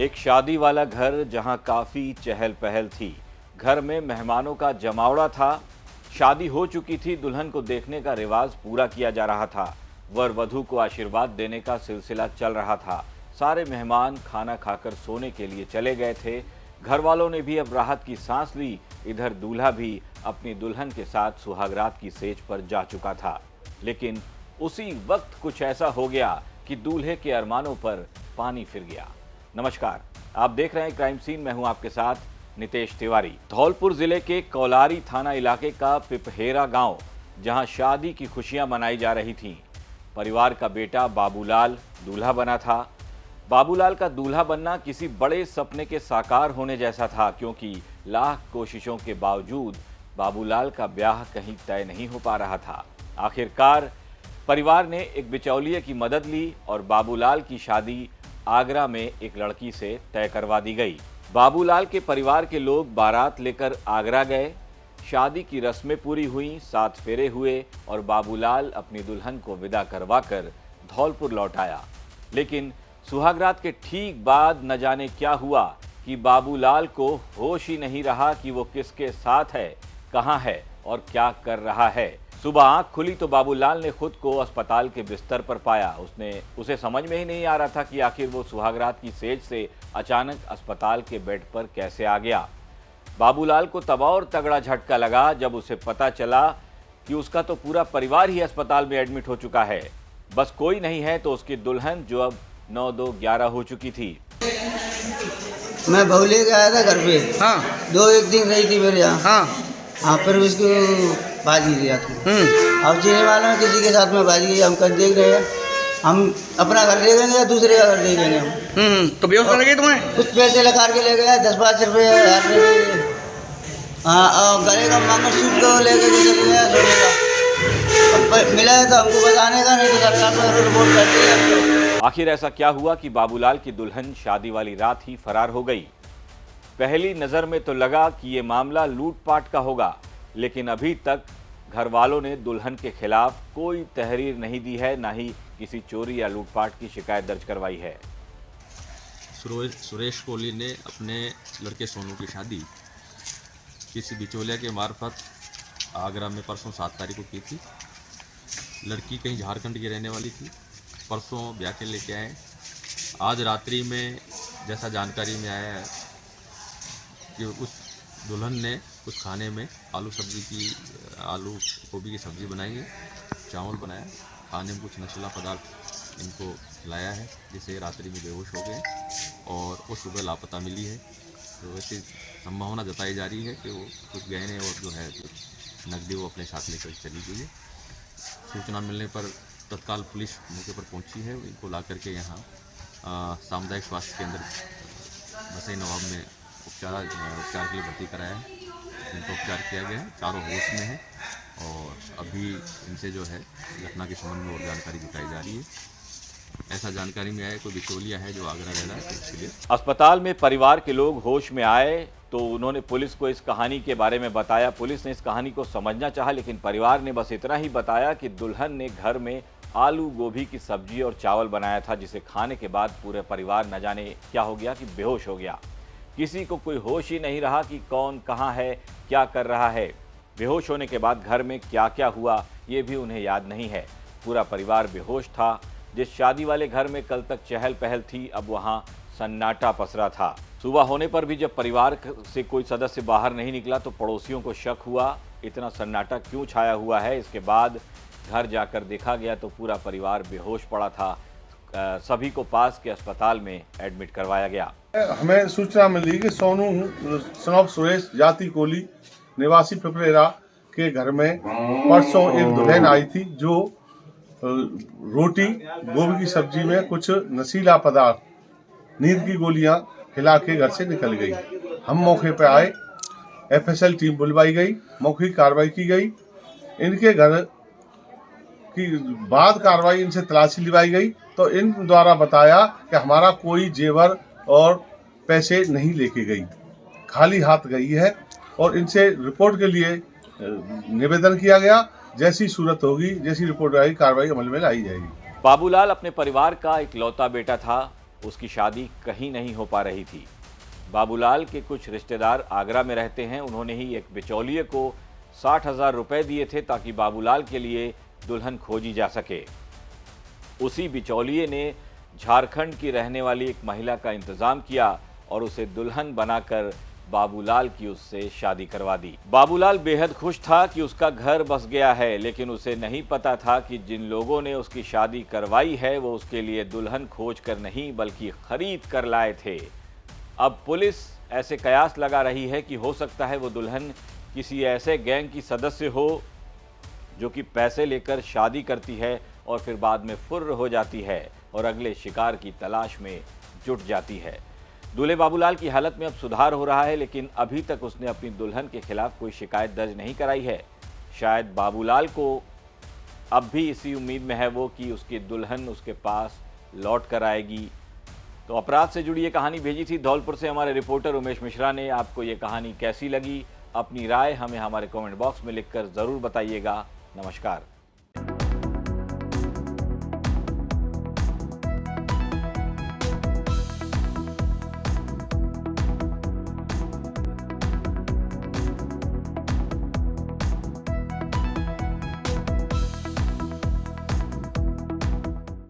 एक शादी वाला घर जहां काफी चहल पहल थी। घर में मेहमानों का जमावड़ा था। शादी हो चुकी थी, दुल्हन को देखने का रिवाज पूरा किया जा रहा था। वर वधू को आशीर्वाद देने का सिलसिला चल रहा था। सारे मेहमान खाना खाकर सोने के लिए चले गए थे। घर वालों ने भी अब राहत की सांस ली। इधर दूल्हा भी अपनी दुल्हन के साथ सुहागरात की सेज पर जा चुका था। लेकिन उसी वक्त कुछ ऐसा हो गया कि दूल्हे के अरमानों पर पानी फिर गया। नमस्कार, आप देख रहे हैं क्राइम सीन। मैं हूं आपके साथ नितेश तिवारी। धौलपुर जिले के कौलारी थाना इलाके का पिपहेरा गांव, जहां शादी की खुशियां मनाई जा रही थीं। परिवार का बेटा बाबूलाल दूल्हा बना था। बाबूलाल का दूल्हा बनना किसी बड़े सपने के साकार होने जैसा था, क्योंकि लाख कोशिशों के बावजूद बाबूलाल का ब्याह कहीं तय नहीं हो पा रहा था। आखिरकार परिवार ने एक बिचौलिए की मदद ली और बाबूलाल की शादी आगरा में एक लड़की से तय करवा दी गई। बाबूलाल के परिवार के लोग बारात लेकर आगरा गए। शादी की रस्में पूरी हुई, 7 फेरे हुए और बाबूलाल अपनी दुल्हन को विदा करवाकर धौलपुर लौट आया। लेकिन सुहागरात के ठीक बाद न जाने क्या हुआ कि बाबूलाल को होश ही नहीं रहा कि वो किसके साथ है, कहां है और क्या कर रहा है। सुबह आंख खुली तो बाबूलाल ने खुद को अस्पताल के बिस्तर पर पाया। उसे समझ में ही नहीं आ रहा था कि आखिर वो सुहागरात की सेज से अचानक अस्पताल के बेड पर कैसे आ गया। बाबूलाल को तब और तगड़ा झटका लगा जब उसे पता चला कि उसका तो पूरा परिवार ही अस्पताल में एडमिट हो चुका है। बस कोई नहीं है तो उसकी दुल्हन, जो अब 9-2-11 हो चुकी थी। मैं बहू लेके आया था घर पे। हाँ 2-1 दिन रही थी मेरे यहाँ। हाँ फिर उसको बाजी दिया था। अब जीने वालों में किसी के साथ में बाजी, हम कर देख रहे हैं। हम अपना घर देखेंगे या दूसरे का घर देखेंगे हम। तो बेहोश कर गई तुम्हें? कुछ पैसे लगा के ले गया, 10-5 रुपये, 1000 रुपये। हाँ, और गले का मंगलसूत्र लेके चले गया सोने का। अब मिला है तो हमको बताने का, नहीं तो सरकार पर रिपोर्ट करती है। आखिर ऐसा क्या हुआ कि बाबूलाल की दुल्हन शादी वाली रात ही फरार हो गई? पहली नजर में तो लगा कि ये मामला लूटपाट का होगा, लेकिन अभी तक घर वालों ने दुल्हन के खिलाफ कोई तहरीर नहीं दी है, ना ही किसी चोरी या लूटपाट की शिकायत दर्ज करवाई है। सुरेश कोहली ने अपने लड़के सोनू की शादी किसी बिचौलिया के मार्फत आगरा में परसों 7 तारीख को की थी। लड़की कहीं झारखंड की रहने वाली थी। परसों ब्याह के लेके आए। आज रात्रि में जैसा जानकारी में आया है कि उस दुल्हन ने उस खाने में आलू गोभी की सब्ज़ी बनाई है, चावल बनाया, खाने में कुछ नशीला पदार्थ इनको खिलाया है, जिससे रात्रि में बेहोश हो गए और वो सुबह लापता मिली है। तो ऐसी संभावना जताई जा रही है कि वो कुछ गहने और जो है कुछ नकदी वो अपने साथ लेकर चली गई है। सूचना मिलने पर तत्काल पुलिस मौके पर पहुंची है। इनको ला करके यहाँ सामुदायिक स्वास्थ्य केंद्र बसई नवाब में उपचार के लिए भर्ती कराया है। इनको उपचार किया गया है, चारों होश में है और अभी इनसे जो है घटना के संबंध में और जानकारी जुटाई जा रही है। ऐसा जानकारी में आया कोई बिचौलिया है जो आगरा रह रहा है, इसलिए अस्पताल में परिवार के लोग होश में आए तो उन्होंने पुलिस को इस कहानी के बारे में बताया। पुलिस ने इस कहानी को समझना चाहा, लेकिन परिवार ने बस इतना ही बताया कि दुल्हन ने घर में आलू गोभी की सब्जी और चावल बनाया था, जिसे खाने के बाद पूरे परिवार न जाने क्या हो गया कि बेहोश हो गया। किसी को कोई होश ही नहीं रहा कि कौन कहाँ है, क्या कर रहा है। बेहोश होने के बाद घर में क्या क्या हुआ ये भी उन्हें याद नहीं है। पूरा परिवार बेहोश था। जिस शादी वाले घर में कल तक चहल पहल थी, अब वहाँ सन्नाटा पसरा था। सुबह होने पर भी जब परिवार से कोई सदस्य बाहर नहीं निकला तो पड़ोसियों को शक हुआ, इतना सन्नाटा क्यों छाया हुआ है। इसके बाद घर जाकर देखा गया तो पूरा परिवार बेहोश पड़ा था। सभी को पास के अस्पताल में एडमिट करवाया गया। हमें सूचना मिली कि सोनू सुरेश जाति कोहली निवासी पिपरेरा के घर में परसों एक दुल्हन आई थी, जो रोटी गोभी की सब्जी में कुछ नशीला पदार्थ नींद की गोलियां खिला के घर से निकल गई। हम मौके पर आए, FSL टीम बुलवाई गई, मौखिक कार्रवाई की गई। इनके घर की बाद कार्रवाई, इनसे तलाशी लिवाई गई तो इन द्वारा बताया कि हमारा कोई जेवर और पैसे नहीं लेके गई, खाली हाथ गई है और इनसे रिपोर्ट के लिए निवेदन किया गया। जैसी सूरत होगी, जैसी रिपोर्ट आएगी, कार्रवाई अमल में लाई जाएगी। बाबूलाल अपने परिवार का इकलौता बेटा था। उसकी शादी कहीं नहीं हो पा रही थी। बाबूलाल के कुछ रिश्तेदार आगरा में रहते हैं। उन्होंने ही एक बिचौलिए को 60,000 रुपए दिए थे ताकि बाबूलाल के लिए दुल्हन खोजी जा सके। उसी बिचौलिए ने झारखंड की रहने वाली एक महिला का इंतजाम किया और उसे दुल्हन बनाकर बाबूलाल की उससे शादी करवा दी। बाबूलाल बेहद खुश था कि उसका घर बस गया है, लेकिन उसे नहीं पता था कि जिन लोगों ने उसकी शादी करवाई है वो उसके लिए दुल्हन खोज कर नहीं बल्कि खरीद कर लाए थे। अब पुलिस ऐसे कयास लगा रही है कि हो सकता है वो दुल्हन किसी ऐसे गैंग की सदस्य हो जो कि पैसे लेकर शादी करती है और फिर बाद में फुर्र हो जाती है और अगले शिकार की तलाश में जुट जाती है। दूल्हे बाबूलाल की हालत में अब सुधार हो रहा है, लेकिन अभी तक उसने अपनी दुल्हन के खिलाफ कोई शिकायत दर्ज नहीं कराई है। शायद बाबूलाल को अब भी इसी उम्मीद में है वो कि उसकी दुल्हन उसके पास लौट कर आएगी। तो अपराध से जुड़ी ये कहानी भेजी थी धौलपुर से हमारे रिपोर्टर उमेश मिश्रा ने। आपको ये कहानी कैसी लगी? अपनी राय हमें हमारे कमेंट बॉक्स में लिखकर ज़रूर बताइएगा। नमस्कार।